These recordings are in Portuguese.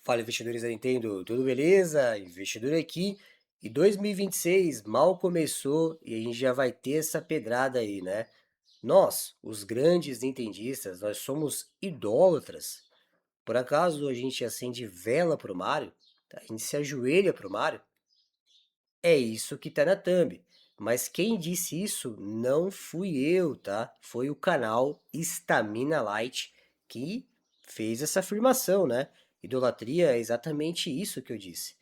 Fala, investidores da Nintendo, tudo beleza? Investidor aqui. E 2026 mal começou e a gente já vai ter essa pedrada aí, né? Nós, os grandes nintendistas, nós somos idólatras. Por acaso a gente acende vela pro Mario? A gente se ajoelha pro Mario? É isso que tá na thumb. Mas quem disse isso não fui eu, tá? Foi o canal Stamina Light que fez essa afirmação, né? Idolatria é exatamente isso que eu disse.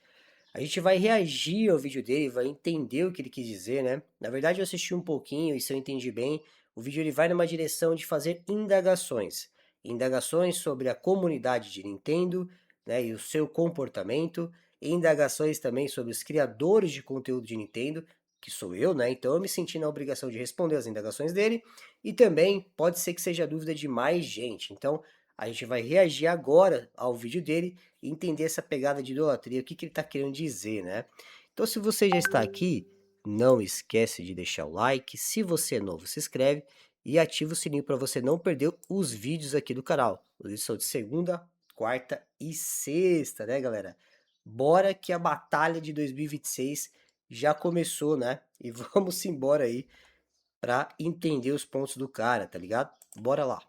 A gente vai reagir ao vídeo dele, vai entender o que ele quis dizer, né? Na verdade, eu assisti um pouquinho e se eu entendi bem, o vídeo ele vai numa direção de fazer indagações. Indagações sobre a comunidade de Nintendo, né, e o seu comportamento, e indagações também sobre os criadores de conteúdo de Nintendo, que sou eu, né? Então eu me senti na obrigação de responder as indagações dele, e também pode ser que seja dúvida de mais gente. Então a gente vai reagir agora ao vídeo dele e entender essa pegada de idolatria, o que ele está querendo dizer, né? Então, se você já está aqui, não esquece de deixar o like. Se você é novo, se inscreve e ativa o sininho para você não perder os vídeos aqui do canal. Os vídeos são de segunda, quarta e sexta, né, galera? Bora que a batalha de 2026 já começou, né? E vamos embora aí para entender os pontos do cara, tá ligado? Bora lá.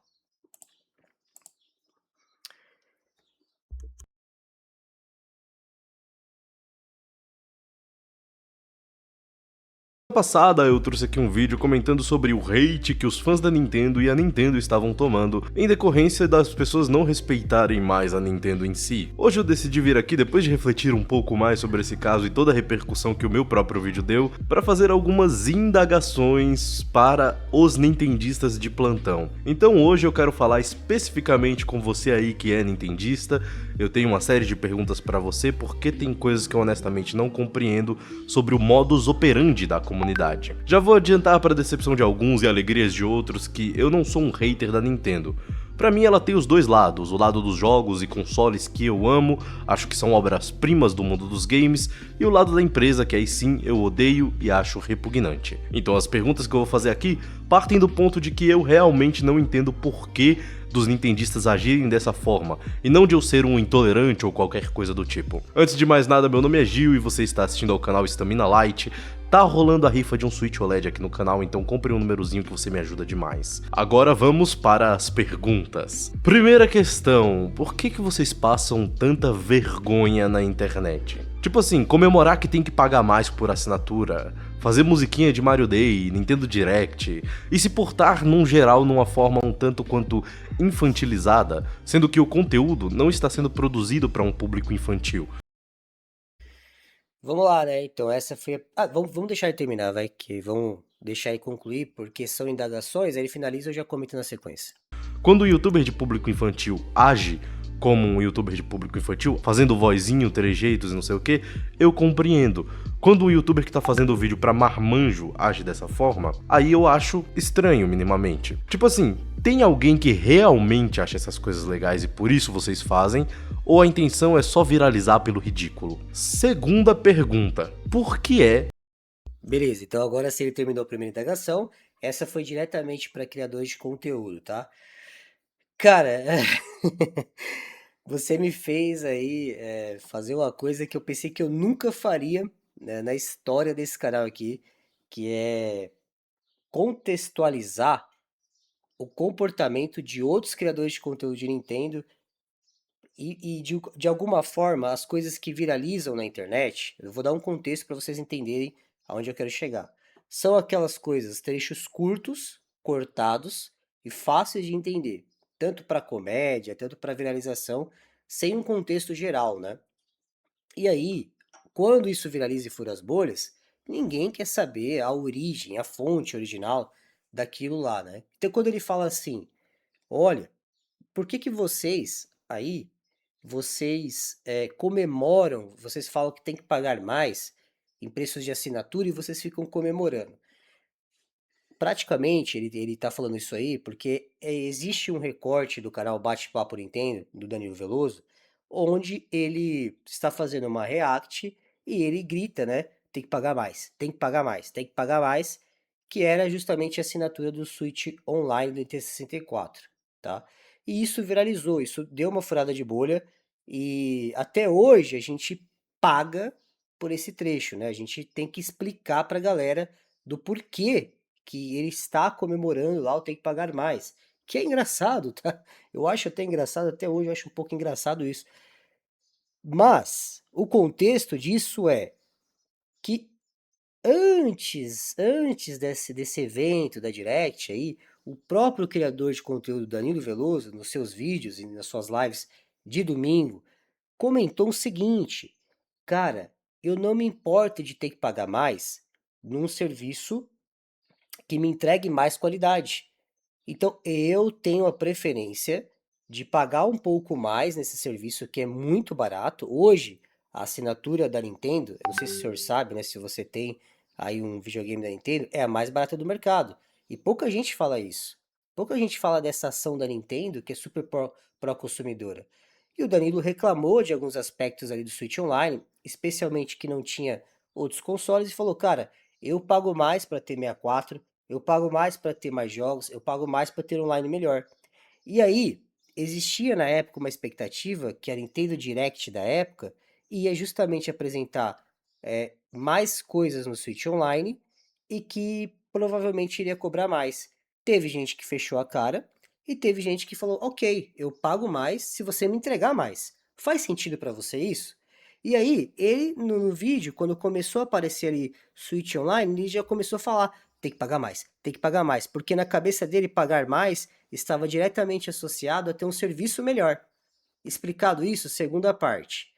Passada eu trouxe aqui um vídeo comentando sobre o hate que os fãs da Nintendo e a Nintendo estavam tomando em decorrência das pessoas não respeitarem mais a Nintendo em si. Hoje eu decidi vir aqui depois de refletir um pouco mais sobre esse caso e toda a repercussão que o meu próprio vídeo deu, para fazer algumas indagações para os nintendistas de plantão. Então hoje eu quero falar especificamente com você aí que é nintendista. Eu tenho uma série de perguntas para você porque tem coisas que eu honestamente não compreendo sobre o modus operandi da comunidade. Já vou adiantar para decepção de alguns e alegrias de outros que eu não sou um hater da Nintendo. Pra mim ela tem os dois lados, o lado dos jogos e consoles que eu amo, acho que são obras-primas do mundo dos games, e o lado da empresa que aí sim eu odeio e acho repugnante. Então as perguntas que eu vou fazer aqui partem do ponto de que eu realmente não entendo por que dos nintendistas agirem dessa forma, e não de eu ser um intolerante ou qualquer coisa do tipo. Antes de mais nada, meu nome é Gil e você está assistindo ao canal Stamina Light. Tá rolando a rifa de um Switch OLED aqui no canal, então compre um númerozinho que você me ajuda demais. Agora vamos para as perguntas. Primeira questão, por que vocês passam tanta vergonha na internet? Tipo assim, comemorar que tem que pagar mais por assinatura, fazer musiquinha de Mario Day, Nintendo Direct, e se portar num geral numa forma um tanto quanto infantilizada, sendo que o conteúdo não está sendo produzido para um público infantil. Vamos lá, né? Então, essa foi vamos deixar ele terminar, vai, que vamos deixar ele concluir, porque são indagações, aí ele finaliza e eu já comento na sequência. Quando o youtuber de público infantil age como um youtuber de público infantil, fazendo vozinho, trejeitos e não sei o que, eu compreendo. Quando o youtuber que tá fazendo o vídeo pra marmanjo age dessa forma, aí eu acho estranho minimamente. Tipo assim, tem alguém que realmente acha essas coisas legais e por isso vocês fazem, ou a intenção é só viralizar pelo ridículo? Segunda pergunta, por que é Beleza, então agora se ele terminou a primeira indagação, essa foi diretamente para criadores de conteúdo, tá? Cara, você me fez aí fazer uma coisa que eu pensei que eu nunca faria, né, na história desse canal aqui, que é contextualizar o comportamento de outros criadores de conteúdo de Nintendo e de alguma forma as coisas que viralizam na internet, eu vou dar um contexto para vocês entenderem aonde eu quero chegar. São aquelas coisas, trechos curtos, cortados e fáceis de entender, tanto para comédia, tanto para viralização, sem um contexto geral, né? E aí, quando isso viraliza e fura as bolhas, ninguém quer saber a origem, a fonte original daquilo lá, né? Então, quando ele fala assim, olha, por que que vocês aí, vocês comemoram, vocês falam que tem que pagar mais em preços de assinatura e vocês ficam comemorando? Praticamente, ele tá falando isso aí porque existe um recorte do canal Bate-Papo Nintendo, do Danilo Veloso, onde ele está fazendo uma react e ele grita, né? Tem que pagar mais, tem que pagar mais, tem que pagar mais, que era justamente a assinatura do Switch Online do Nintendo 64, tá? E isso viralizou, isso deu uma furada de bolha E até hoje a gente paga por esse trecho, né? A gente tem que explicar para a galera do porquê que ele está comemorando lá o Tem que Pagar Mais. Que é engraçado, tá? Eu acho até engraçado, até hoje eu acho um pouco engraçado isso. Mas o contexto disso é que antes desse evento da Direct aí, o próprio criador de conteúdo Danilo Veloso, nos seus vídeos e nas suas lives de domingo, comentou o seguinte: cara, eu não me importo de ter que pagar mais num serviço que me entregue mais qualidade. Então eu tenho a preferência de pagar um pouco mais nesse serviço que é muito barato. Hoje, a assinatura da Nintendo, eu não sei se o senhor sabe, né, se você tem aí um videogame da Nintendo, é a mais barata do mercado. E pouca gente fala isso. Pouca gente fala dessa ação da Nintendo que é super pró-consumidora. E o Danilo reclamou de alguns aspectos ali do Switch Online, especialmente que não tinha outros consoles, e falou: cara, eu pago mais para ter 64, eu pago mais para ter mais jogos, eu pago mais para ter online melhor. E aí, existia na época uma expectativa que a Nintendo Direct da época ia justamente apresentar mais coisas no Switch Online e que provavelmente iria cobrar mais. Teve gente que fechou a cara e teve gente que falou: ok, eu pago mais se você me entregar mais. Faz sentido para você isso? E aí, ele no vídeo, quando começou a aparecer ali Switch Online, ele já começou a falar: tem que pagar mais, tem que pagar mais, porque na cabeça dele pagar mais estava diretamente associado a ter um serviço melhor. Explicado isso, segunda parte.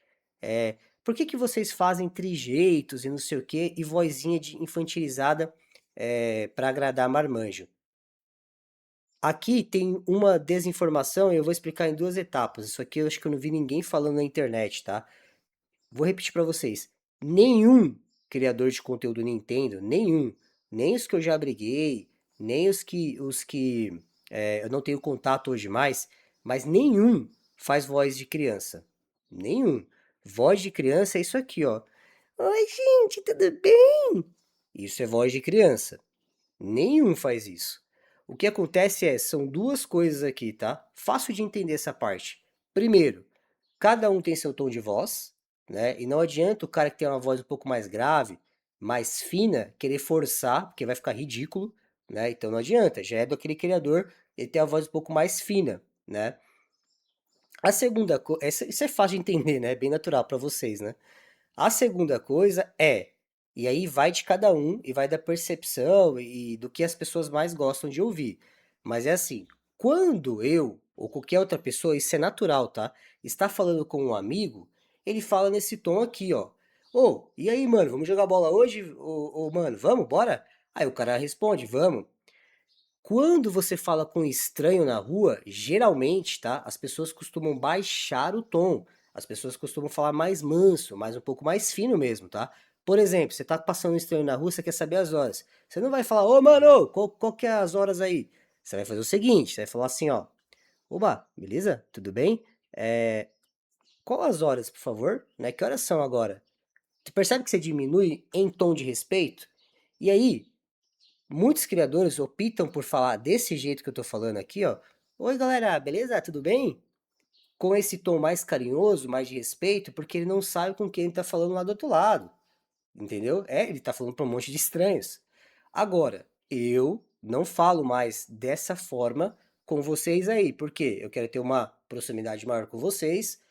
Por que vocês fazem trejeitos e não sei o que e vozinha de infantilizada para agradar marmanjo? Aqui tem uma desinformação e eu vou explicar em duas etapas. Isso aqui eu acho que eu não vi ninguém falando na internet, tá? Vou repetir para vocês. Nenhum criador de conteúdo Nintendo, nenhum, nem os que eu já briguei, nem os que eu não tenho contato hoje mais, mas nenhum faz voz de criança. Nenhum. Voz de criança é isso aqui, ó. Oi, gente, tudo bem? Isso é voz de criança. Nenhum faz isso. O que acontece são duas coisas aqui, tá? Fácil de entender essa parte. Primeiro, cada um tem seu tom de voz, né? E não adianta o cara que tem uma voz um pouco mais grave, mais fina, querer forçar, porque vai ficar ridículo, né? Então não adianta, já é do aquele criador, ele tem a voz um pouco mais fina, né? A segunda coisa, isso é fácil de entender, né? É bem natural para vocês, né? A segunda coisa e aí vai de cada um e vai da percepção e do que as pessoas mais gostam de ouvir. Mas é assim, quando eu ou qualquer outra pessoa, isso é natural, tá? Está falando com um amigo, ele fala nesse tom aqui, ó. Ô, e aí, mano, vamos jogar bola hoje? Ô, mano, vamos, bora? Aí o cara responde, vamos. Quando você fala com um estranho na rua, geralmente, tá? As pessoas costumam baixar o tom. As pessoas costumam falar mais manso, mais um pouco mais fino mesmo, tá? Por exemplo, você tá passando um estranho na rua, você quer saber as horas. Você não vai falar: ô mano, qual que é as horas aí? Você vai fazer o seguinte, você vai falar assim, ó. Oba, beleza? Tudo bem? Qual as horas, por favor? Né? Que horas são agora? Tu percebe que você diminui em tom de respeito? E aí, muitos criadores optam por falar desse jeito que eu tô falando aqui, ó. Oi, galera, beleza? Tudo bem? Com esse tom mais carinhoso, mais de respeito, porque ele não sabe com quem ele tá falando lá do outro lado. Entendeu? Ele tá falando para um monte de estranhos. Agora, eu não falo mais dessa forma com vocês aí, porque eu quero ter uma proximidade maior com vocês,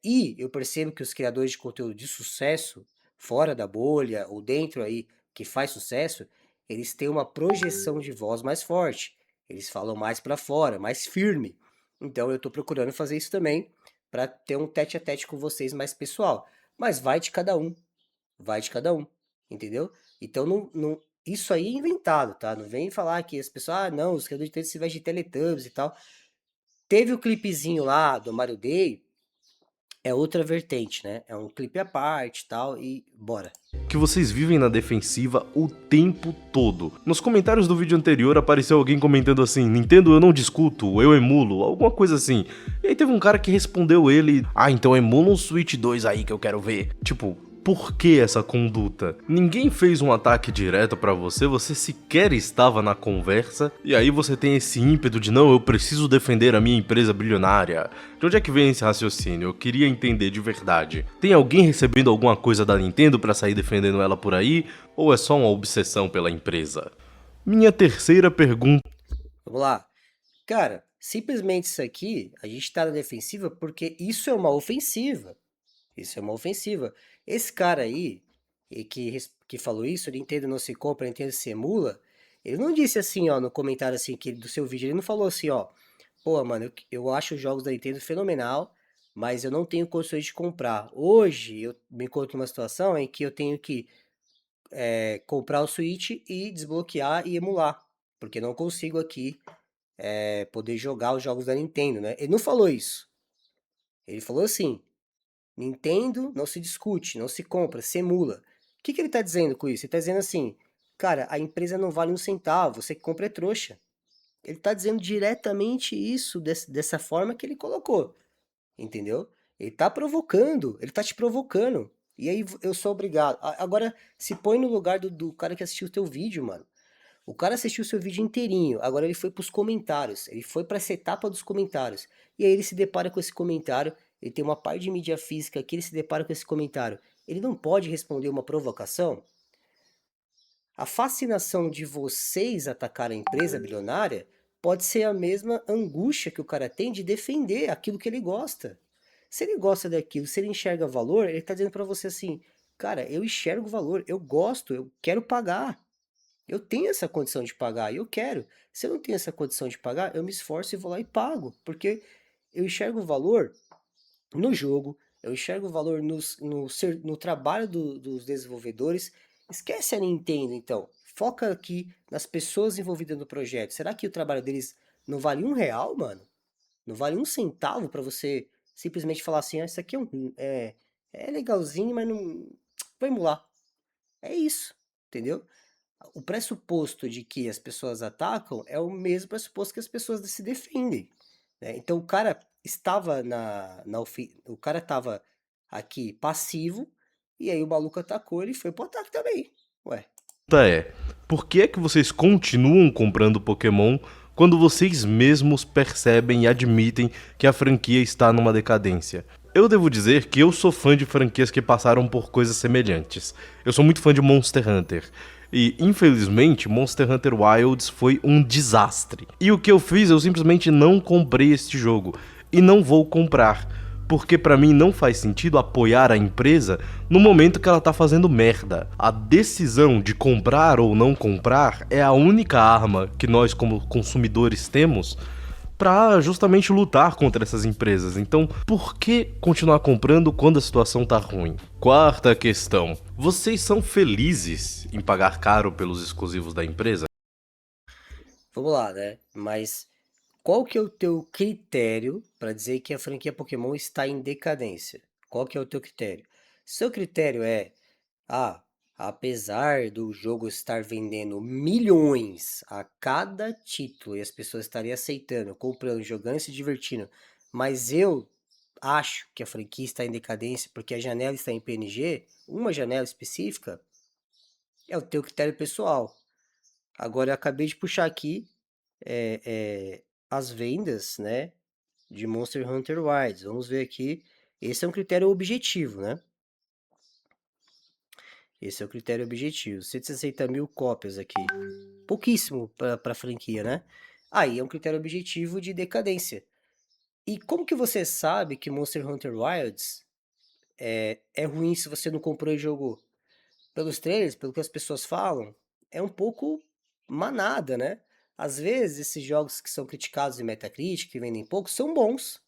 e eu percebo que os criadores de conteúdo de sucesso, fora da bolha ou dentro aí, que faz sucesso, eles têm uma projeção de voz mais forte. Eles falam mais para fora, mais firme. Então eu estou procurando fazer isso também para ter um tete a tete com vocês mais pessoal. Mas vai de cada um. Vai de cada um, entendeu? Então isso aí é inventado, tá? Não vem falar que as pessoas, não, os criadores de conteúdo se vestem de Teletubbies e tal. Teve o clipezinho lá do Mario Day, é outra vertente, né? É um clipe à parte e tal, e bora. Que vocês vivem na defensiva o tempo todo. Nos comentários do vídeo anterior apareceu alguém comentando assim: Nintendo eu não discuto, eu emulo, alguma coisa assim. E aí teve um cara que respondeu ele: ah, então emula um Switch 2 aí que eu quero ver. Tipo, Por que essa conduta? Ninguém fez um ataque direto pra você, você sequer estava na conversa, e aí você tem esse ímpeto de não, eu preciso defender a minha empresa bilionária. De onde é que vem esse raciocínio? Eu queria entender de verdade. Tem alguém recebendo alguma coisa da Nintendo pra sair defendendo ela por aí, ou é só uma obsessão pela empresa? Minha terceira pergunta. Vamos lá. Cara, simplesmente isso aqui, a gente tá na defensiva porque isso é uma ofensiva. Isso é uma ofensiva. Esse cara aí, que falou isso, Nintendo não se compra, Nintendo se emula, ele não disse assim, ó, no comentário assim que do seu vídeo, ele não falou assim, ó, pô, mano, eu acho os jogos da Nintendo fenomenal, mas eu não tenho condições de comprar. Hoje eu me encontro numa situação em que eu tenho que comprar o Switch e desbloquear e emular, porque não consigo aqui poder jogar os jogos da Nintendo, né? Ele não falou isso. Ele falou assim, Nintendo não se discute, não se compra, se emula. O que ele está dizendo com isso? Ele está dizendo assim, cara, a empresa não vale um centavo, você que compra é trouxa. Ele está dizendo diretamente isso dessa forma que ele colocou, entendeu? Ele está provocando, ele está te provocando. E aí eu sou obrigado. Agora, se põe no lugar do cara que assistiu o teu vídeo, mano. O cara assistiu o seu vídeo inteirinho, agora ele foi para os comentários, ele foi para essa etapa dos comentários. E aí ele se depara com esse comentário, ele tem uma parte de mídia física aqui, ele se depara com esse comentário. Ele não pode responder uma provocação? A fascinação de vocês atacar a empresa bilionária pode ser a mesma angústia que o cara tem de defender aquilo que ele gosta. Se ele gosta daquilo, se ele enxerga valor, ele está dizendo para você assim, cara, eu enxergo valor, eu gosto, eu quero pagar. Eu tenho essa condição de pagar e eu quero. Se eu não tenho essa condição de pagar, eu me esforço e vou lá e pago, porque eu enxergo o valor no jogo, eu enxergo o valor no trabalho dos desenvolvedores. Esquece a Nintendo, então. Foca aqui nas pessoas envolvidas no projeto. Será que o trabalho deles não vale R$ 1, mano? Não vale um centavo para você simplesmente falar assim, ah, isso aqui é legalzinho, mas não... Vou emular. É isso, entendeu? O pressuposto de que as pessoas atacam é o mesmo pressuposto que as pessoas se defendem, né? Então o cara estava o cara estava aqui passivo e aí o maluco atacou, ele foi pro ataque também. Ué, É, por que é que vocês continuam comprando Pokémon quando vocês mesmos percebem e admitem que a franquia está numa decadência? Eu devo dizer que eu sou fã de franquias que passaram por coisas semelhantes. Eu sou muito fã de Monster Hunter. E, infelizmente, Monster Hunter Wilds foi um desastre. E o que eu fiz? Eu simplesmente não comprei este jogo. E não vou comprar. Porque pra mim não faz sentido apoiar a empresa no momento que ela tá fazendo merda. A decisão de comprar ou não comprar é a única arma que nós como consumidores temos pra justamente lutar contra essas empresas. Então, por que continuar comprando quando a situação tá ruim? Quarta questão. Vocês são felizes em pagar caro pelos exclusivos da empresa? vamos lá, né? Mas qual que é o teu critério para dizer que a franquia Pokémon está em decadência? Qual que é o teu critério? Seu critério é ah, apesar do jogo estar vendendo milhões a cada título e as pessoas estarem aceitando, comprando, jogando e se divertindo, mas eu acho que a franquia está em decadência porque a janela está em PNG, uma janela específica, é o teu critério pessoal. Agora eu acabei de puxar aqui as vendas, né, de Monster Hunter Wilds. Vamos ver aqui. Esse é um critério objetivo, né? Esse é o critério objetivo. 160 mil cópias aqui. Pouquíssimo para a franquia, né? Aí é um critério objetivo de decadência. E como que você sabe que Monster Hunter Wilds é ruim se você não comprou e jogou? Pelos trailers, pelo que as pessoas falam, é um pouco manada, né? Às vezes esses jogos que são criticados em Metacritic, que vendem pouco, são bons,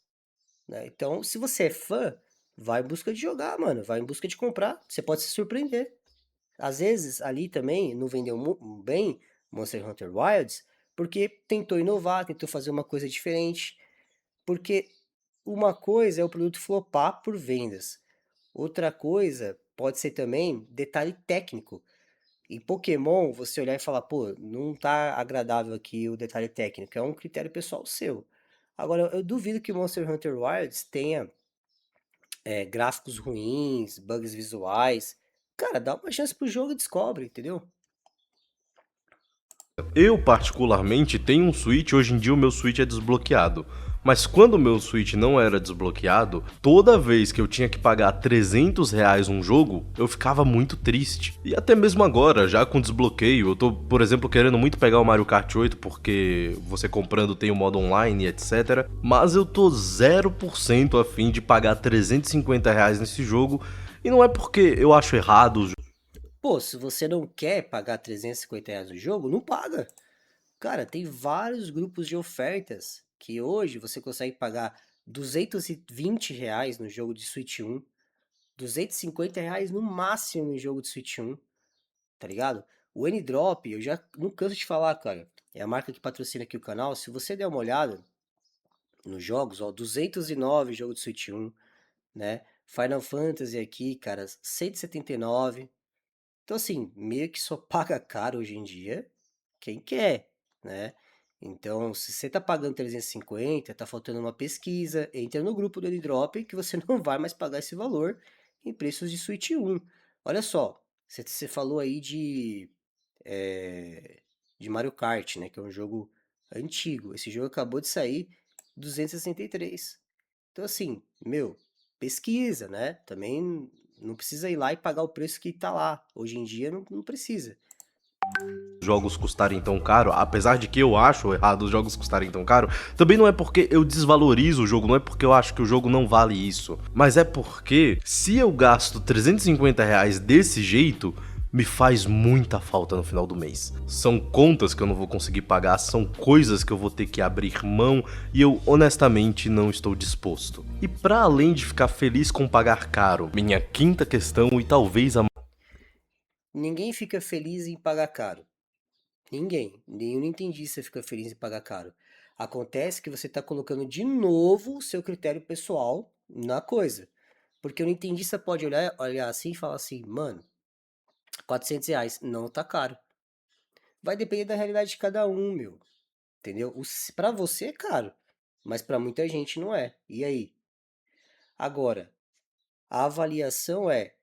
né? Então, se você é fã, vai em busca de jogar, mano. Vai em busca de comprar. Você pode se surpreender. Às vezes, ali também não vendeu bem Monster Hunter Wilds, porque tentou inovar, tentou fazer uma coisa diferente. Porque uma coisa é o produto flopar por vendas. Outra coisa pode ser também detalhe técnico. Em Pokémon, você olhar e falar, pô, não tá agradável aqui o detalhe técnico. É um critério pessoal seu. Agora, eu duvido que Monster Hunter Wilds tenha gráficos ruins, bugs visuais. Cara, dá uma chance pro jogo e descobre, entendeu? Eu, particularmente, tenho um Switch, hoje em dia o meu Switch é desbloqueado. Mas quando o meu Switch não era desbloqueado, toda vez que eu tinha que pagar R$ 300 um jogo, eu ficava muito triste. E até mesmo agora, já com desbloqueio, eu tô, por exemplo, querendo muito pegar o Mario Kart 8, porque você comprando tem o modo online, etc. Mas eu tô 0% a fim de pagar R$ 350 nesse jogo, e não é porque eu acho errado. Pô, se você não quer pagar R$ 350 no jogo, não paga. Cara, tem vários grupos de ofertas que hoje você consegue pagar R$ 220 no jogo de Switch 1, R$ 250 no máximo no jogo de Switch 1, tá ligado? O N-Drop, eu já não canso de falar, cara. É a marca que patrocina aqui o canal. Se você der uma olhada nos jogos, ó, 209 jogo de Switch 1, né? Final Fantasy aqui, cara, 179. Então, assim, meio que só paga caro hoje em dia quem quer, né? Então, se você tá pagando 350, tá faltando uma pesquisa, entra no grupo do Drop que você não vai mais pagar esse valor em preços de Switch 1. Olha só, você falou aí de Mario Kart, né? Que é um jogo antigo. Esse jogo acabou de sair 263. Então, assim, meu, pesquisa, né? Também não precisa ir lá e pagar o preço que tá lá. Hoje em dia não precisa. Jogos custarem tão caro, apesar de que eu acho errado os jogos custarem tão caro, também não é porque eu desvalorizo o jogo, não é porque eu acho que o jogo não vale isso, mas é porque se eu gasto R$ 350 desse jeito, me faz muita falta no final do mês. São contas que eu não vou conseguir pagar, são coisas que eu vou ter que abrir mão e eu honestamente não estou disposto. E para além de ficar feliz com pagar caro, minha quinta questão e talvez a Ninguém fica feliz em pagar caro. Ninguém. Nenhum nintendista fica feliz em pagar caro. Acontece que você está colocando de novo o seu critério pessoal na coisa. Porque o nintendista pode olhar assim e falar assim, mano, R$ 400 não tá caro. Vai depender da realidade de cada um, meu. Entendeu? Pra você é caro, mas pra muita gente não é. E aí? Agora, a avaliação é: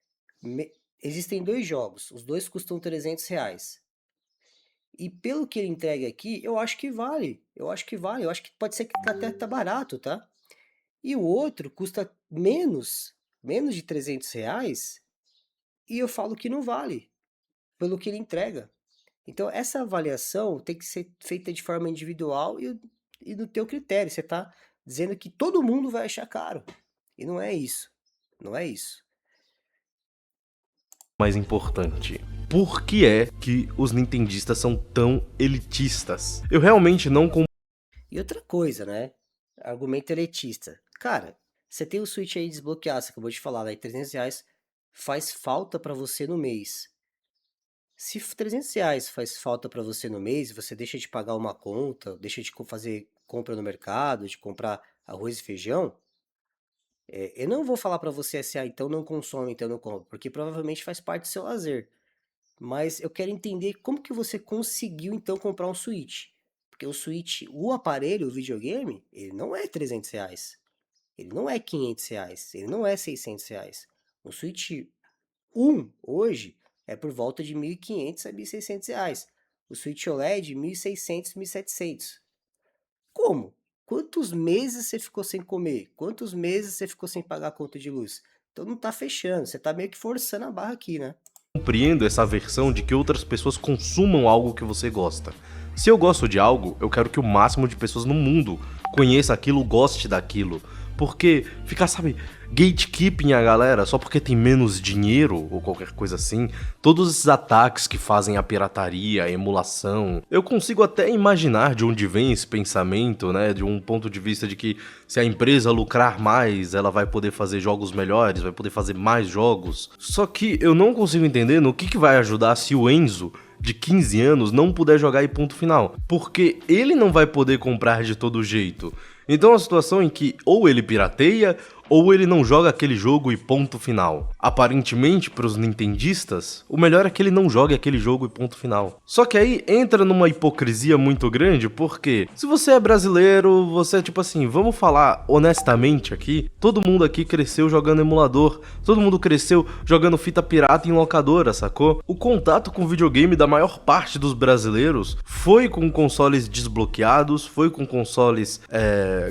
existem dois jogos, os dois custam R$ 300. E pelo que ele entrega aqui, eu acho que vale. Eu acho que vale. Eu acho que pode ser que até tá barato, tá? E o outro custa menos de R$ 300, e eu falo que não vale, pelo que ele entrega. Então, essa avaliação tem que ser feita de forma individual e no teu critério. Você está dizendo que todo mundo vai achar caro. E não é isso. Não é isso. mais importante. Por que é que os nintendistas são tão elitistas? Eu realmente não E outra coisa, né? Argumento elitista. Cara, você tem o Switch aí desbloqueado, você acabou de falar, né? R$ 300 faz falta para você no mês. Se R$ 300 faz falta para você no mês, você deixa de pagar uma conta, deixa de fazer compra no mercado, de comprar arroz e feijão, eu não vou falar para você assim, então não consome, então não compra, porque provavelmente faz parte do seu lazer. Mas eu quero entender como que você conseguiu então comprar um Switch. Porque o Switch, o aparelho, o videogame, ele não é R$ 300. Ele não é R$ 500. Ele não é R$ 600. O Switch 1 hoje é por volta de 1.500 a R$ 1.600. O Switch OLED, 1.600, 1.700. Como? Quantos meses você ficou sem comer? Quantos meses você ficou sem pagar a conta de luz? Então não tá fechando, você tá meio que forçando a barra aqui, né? compreendo essa versão de que outras pessoas consumam algo que você gosta. Se eu gosto de algo, eu quero que o máximo de pessoas no mundo conheça aquilo, goste daquilo. Porque ficar, sabe, gatekeeping a galera só porque tem menos dinheiro ou qualquer coisa assim, todos esses ataques que fazem a pirataria, a emulação, eu consigo até imaginar de onde vem esse pensamento, né, de um ponto de vista de que se a empresa lucrar mais, ela vai poder fazer jogos melhores, vai poder fazer mais jogos. Só que eu não consigo entender no que vai ajudar se o Enzo de 15 anos não puder jogar e ponto final, porque ele não vai poder comprar de todo jeito. Então a situação em que ou ele pirateia, ou ele não joga aquele jogo e ponto final. Aparentemente, para os nintendistas, o melhor é que ele não jogue aquele jogo e ponto final. Só que aí entra numa hipocrisia muito grande, porque se você é brasileiro, você é tipo assim, vamos falar honestamente aqui, todo mundo aqui cresceu jogando emulador, todo mundo cresceu jogando fita pirata em locadora, sacou? O contato com videogame da maior parte dos brasileiros foi com consoles desbloqueados, foi com consoles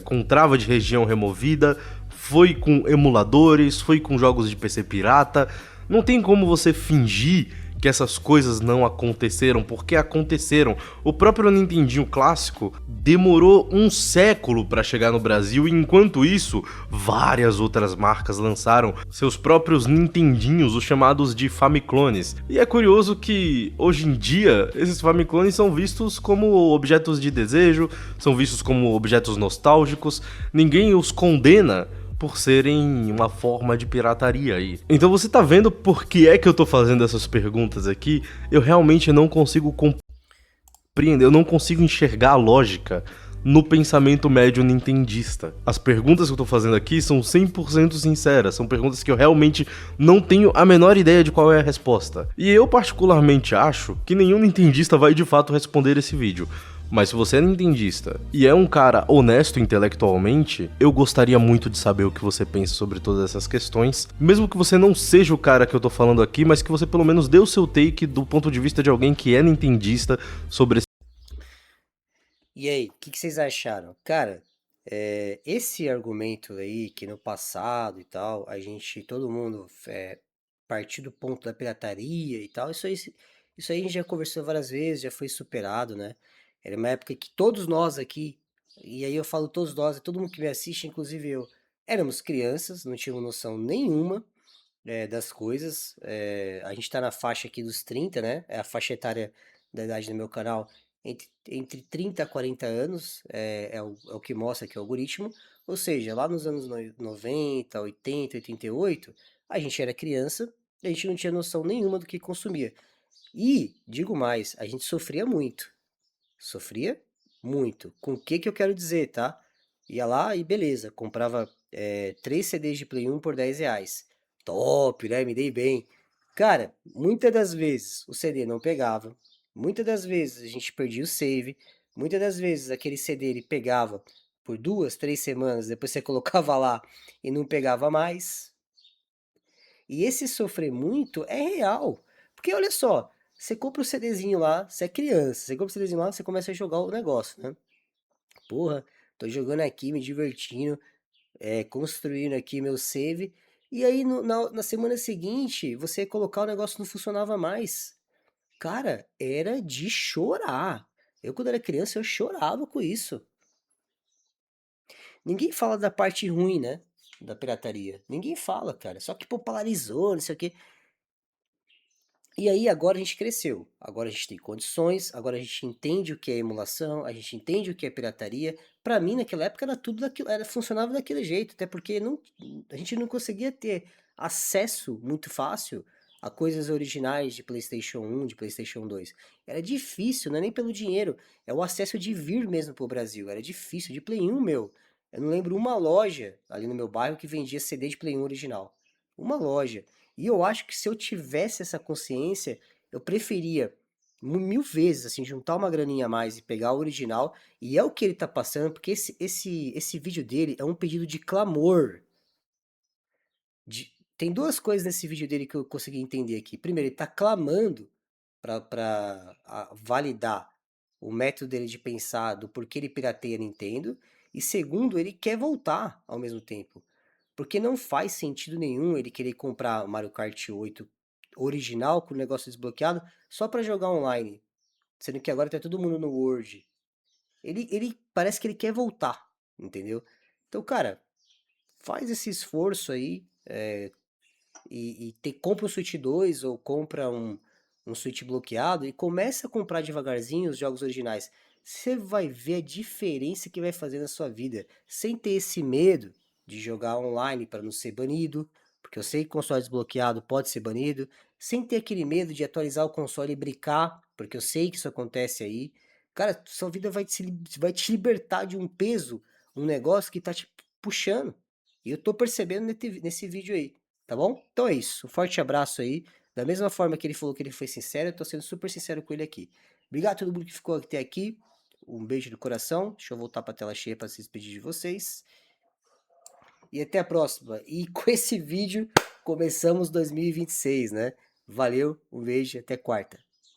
com trava de região removida, foi com emuladores, foi com jogos de PC pirata. Não tem como você fingir que essas coisas não aconteceram, porque aconteceram. O próprio Nintendinho clássico demorou um século para chegar no Brasil, e enquanto isso, várias outras marcas lançaram seus próprios Nintendinhos, os chamados de Famiclones. E é curioso que, hoje em dia, esses Famiclones são vistos como objetos de desejo, são vistos como objetos nostálgicos, ninguém os condena por serem uma forma de pirataria aí. Então você tá vendo por que é que eu tô fazendo essas perguntas aqui? Eu realmente não consigo compreender, eu não consigo enxergar a lógica no pensamento médio nintendista. As perguntas que eu tô fazendo aqui são 100% sinceras, são perguntas que eu realmente não tenho a menor ideia de qual é a resposta. E eu particularmente acho que nenhum nintendista vai de fato responder esse vídeo. Mas se você é nintendista e é um cara honesto intelectualmente, eu gostaria muito de saber o que você pensa sobre todas essas questões. Mesmo que você não seja o cara que eu tô falando aqui, mas que você pelo menos dê o seu take do ponto de vista de alguém que é nintendista sobre esse... E aí, o que vocês acharam? Cara, esse argumento aí que no passado e tal, todo mundo partiu do ponto da pirataria e tal, isso aí a gente já conversou várias vezes, já foi superado, né? Era uma época que todos nós aqui, e aí eu falo todos nós, é todo mundo que me assiste, inclusive eu, éramos crianças, não tínhamos noção nenhuma das coisas. A gente tá na faixa aqui dos 30, né? É a faixa etária da idade do meu canal, entre 30 a 40 anos, é o que mostra aqui o algoritmo. Ou seja, lá nos anos 90, 80, 88, a gente era criança e a gente não tinha noção nenhuma do que consumia. E, digo mais, a gente sofria muito. Sofria muito. Com o que eu quero dizer, tá? Ia lá e beleza, comprava 3 CDs de Play 1 por R$ 10. Top, né? Me dei bem. Cara, muitas das vezes o CD não pegava. Muitas das vezes a gente perdia o save. Muitas das vezes aquele CD ele pegava por 2, 3 semanas, depois você colocava lá e não pegava mais. E esse sofrer muito é real. Porque olha só, você compra o CDzinho lá, você é criança, você compra o CDzinho lá, você começa a jogar o negócio, né? Porra, tô jogando aqui, me divertindo, construindo aqui meu save. E aí na semana seguinte, você ia colocar o negócio não funcionava mais. Cara, era de chorar. Eu, quando era criança, eu chorava com isso. Ninguém fala da parte ruim, né? Da pirataria. Ninguém fala, cara. Só que popularizou, não sei o quê. E aí agora a gente cresceu, agora a gente tem condições, agora a gente entende o que é emulação, a gente entende o que é pirataria. Para mim naquela época era tudo daquilo, funcionava daquele jeito, até porque a gente não conseguia ter acesso muito fácil a coisas originais de PlayStation 1, de PlayStation 2. Era difícil, não é nem pelo dinheiro, é o acesso de vir mesmo pro Brasil, era difícil, de Play 1 meu. Eu não lembro uma loja ali no meu bairro que vendia CD de Play 1 original. Uma loja. E eu acho que se eu tivesse essa consciência, eu preferia mil vezes assim juntar uma graninha a mais e pegar o original. E é o que ele tá passando, porque esse vídeo dele é um pedido de clamor. Tem duas coisas nesse vídeo dele que eu consegui entender aqui. Primeiro, ele tá clamando para validar o método dele de pensar do porquê ele pirateia a Nintendo. E segundo, ele quer voltar ao mesmo tempo. Porque não faz sentido nenhum ele querer comprar o Mario Kart 8 original com o negócio desbloqueado só para jogar online, sendo que agora tá todo mundo no World. Ele parece que ele quer voltar, entendeu? Então, cara, faz esse esforço aí compra um Switch 2 ou compra um Switch bloqueado e começa a comprar devagarzinho os jogos originais. Você vai ver a diferença que vai fazer na sua vida, sem ter esse medo de jogar online para não ser banido, porque eu sei que console desbloqueado pode ser banido, sem ter aquele medo de atualizar o console e brincar, porque eu sei que isso acontece aí. Cara, sua vida vai te libertar de um peso, um negócio que tá te puxando. E eu tô percebendo nesse vídeo aí, tá bom? Então é isso. Um forte abraço aí. Da mesma forma que ele falou que ele foi sincero, eu tô sendo super sincero com ele aqui. Obrigado a todo mundo que ficou até aqui. Um beijo do coração. Deixa eu voltar para a tela cheia para se despedir de vocês. E até a próxima. E com esse vídeo começamos 2026, né? Valeu, um beijo, até quarta.